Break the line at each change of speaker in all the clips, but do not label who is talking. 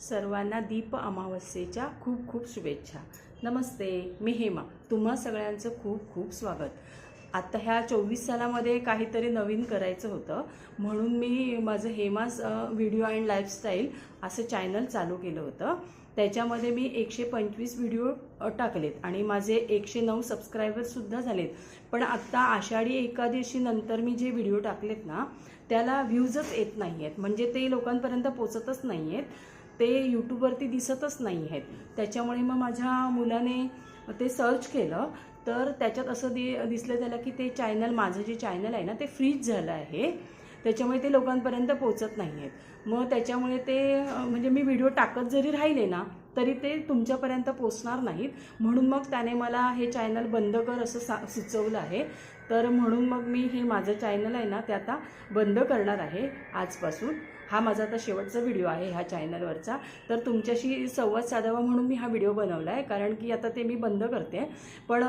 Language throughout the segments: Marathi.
सर्वांना दीप अमावस्येच्या खूप खूप शुभेच्छा। नमस्ते, मी हेमा। तुम्हा सगळ्यांचं खूप खूप स्वागत। आता ह्या 24 सालामध्ये काहीतरी नवीन करायचं होतं, म्हणून मी माझं हेमास व्हिडिओ अँड लाईफस्टाईल असं चॅनल चालू केलं होतं। त्याच्यामध्ये मी 125 व्हिडिओ टाकलेत आणि माझे 109 सबस्क्रायबर्ससुद्धा झालेत। पण आत्ता आषाढी एकादशी नंतर मी जे व्हिडिओ टाकलेत ना, त्याला व्ह्यूजच येत नाही आहेत, म्हणजे ते लोकांपर्यंत पोचतच नाही आहेत, ते यूट्यूबवरती दिसतच नाही आहेत। त्याच्यामुळे मग माझ्या मुलाने ते सर्च केलं, तर त्याच्यात असं दिसलं त्याला की ते चॅनल, माझं जे चॅनल आहे ना, ते फ्रीज झालं आहे, त्याच्यामुळे ते लोकांपर्यंत पोचत नाही आहेत। मग त्याच्यामुळे ते म्हणजे मी व्हिडिओ टाकत जरी राहिले ना, तरी ते तुमच्यापर्यंत पोचणार नाहीत, म्हणून मग त्याने मला हे चॅनल बंद कर असं सुचवलं आहे। तर म्हणून मग मी हे माझं चॅनल आहे ना, ते आता बंद करणार आहे आजपासून। हा माझा आता शेवटचा व्हिडिओ आहे ह्या चॅनलवरचा। तर तुमच्याशी संवाद साधावा म्हणून मी हा व्हिडिओ बनवला आहे, कारण की आता ते मी बंद करते। पण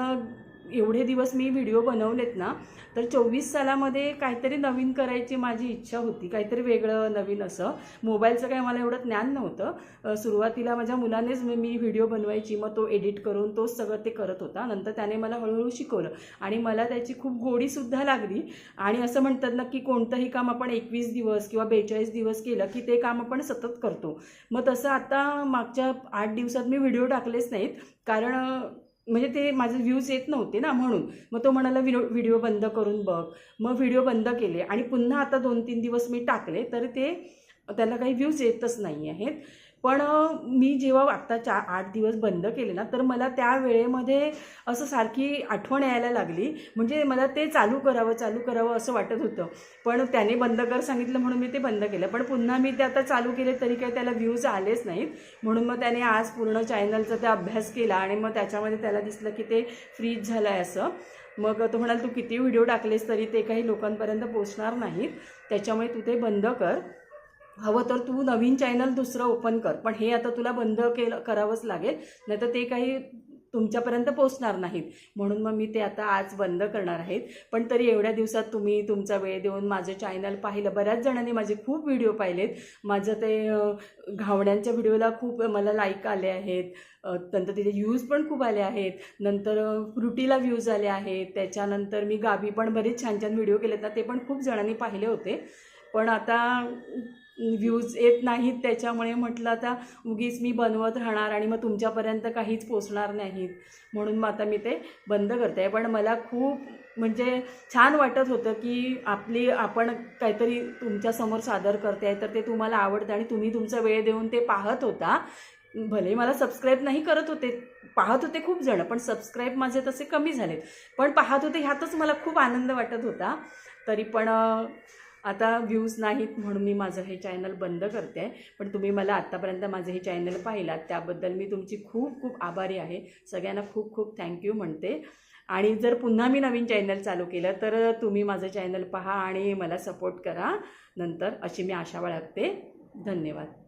एवढे दिवस मी व्हिडिओ बनवलेत ना, तर 24 सालामध्ये काहीतरी नवीन करायची माझी इच्छा होती, काहीतरी वेगळं नवीन असं। मोबाईलचं काही मला एवढं ज्ञान नव्हतं। सुरुवातीला माझ्या मुलानेच मी व्हिडिओ बनवायची, मग तो एडिट करून तोच सगळं ते करत होता। नंतर त्याने मला हळूहळू शिकवलं आणि मला त्याची खूप गोडीसुद्धा लागली। आणि असं म्हणतात ना, की कोणतंही काम आपण 21 दिवस किंवा 42 दिवस केलं की ते काम आपण सतत करतो। मग तसं आता मागच्या 8 दिवसात मी व्हिडिओ टाकलेच नाहीत, कारण म्हणजे ते माझे व्ह्यूज येत नव्हते ना, म्हणून। मग तो म्हणाला व्हिडिओ बंद करून बघ। मग व्हिडिओ बंद केले आणि पुन्हा आता 2-3 दिवस मी टाकले, तर त्याला काही व्ह्यूज येतच नाही आहेत। पण मी जेव्हा आत्ता 8 दिवस बंद केले ना, तर मला त्या वेळेमध्ये असं सारखी आठवण यायला लागली, म्हणजे मला ते चालू करावं असं वाटत होतं। पण त्याने बंद कर सांगितलं म्हणून मी ते बंद केलं, पण पुन्हा मी ते आता चालू केले तरी काही त्याला व्ह्यूज आलेच नाहीत। म्हणून मग त्याने आज पूर्ण चॅनलचा ते अभ्यास केला आणि मग त्याच्यामध्ये त्याला दिसलं की ते फ्रीज झालं आहे असं। मग तो म्हणाला, तू किती व्हिडिओ टाकलेस तरी ते काही लोकांपर्यंत पोचणार नाहीत, त्याच्यामुळे तू ते बंद कर। हवं तर तू नवीन चॅनल दुसरं ओपन कर, पण हे आता तुला बंद करावंच लागेल, नाही तर ते काही तुमच्यापर्यंत पोचणार नाहीत। म्हणून मग मी ते आता आज बंद करणार आहेत। पण तरी एवढ्या दिवसात तुम्ही तुमचा वेळ देऊन माझं चॅनल पाहिलं, बऱ्याच जणांनी माझे खूप व्हिडिओ पाहिलेत। माझं ते घावण्यांच्या व्हिडिओला खूप मला लाईक आले आहेत, नंतर तिथे व्ह्यूज पण खूप आले आहेत, नंतर फ्रुटीला व्ह्यूज आले आहेत, त्याच्यानंतर मी गावी पण बरेच छान छान व्हिडिओ केलेत ना, ते पण खूप जणांनी पाहिले होते। पण आता व्ह्यूज येत नाहीत, त्याच्यामुळे म्हटलं आता उगीच मी बनवत राहणार आणि मग तुमच्यापर्यंत काहीच पोचणार नाहीत, म्हणून मग आता मी ते बंद करते। पण मला खूप म्हणजे छान वाटत होतं की आपण काहीतरी तुमच्यासमोर सादर करते आहे, तर ते तुम्हाला आवडतं आणि तुम्ही तुमचा वेळ देऊन ते पाहत होता। भले मला सबस्क्राईब नाही करत होते, पाहत होते खूप जण, पण सबस्क्राईब माझे तसे कमी झालेत, पण पाहत होते, ह्यातच मला खूप आनंद वाटत होता। तरी पण आता व्ह्यूज नाहीत म्हणून मी माझं हे चॅनल बंद करते आहे। पण तुम्ही मला आत्तापर्यंत माझं हे चॅनल पाहिलात, त्याबद्दल मी तुमची खूप खूप आभारी आहे। सगळ्यांना खूप खूप थँक्यू म्हणते। आणि जर पुन्हा मी नवीन चॅनल चालू केलं, तर तुम्ही माझं चॅनल पहा आणि मला सपोर्ट करा नंतर, अशी मी आशा बाळगते। धन्यवाद।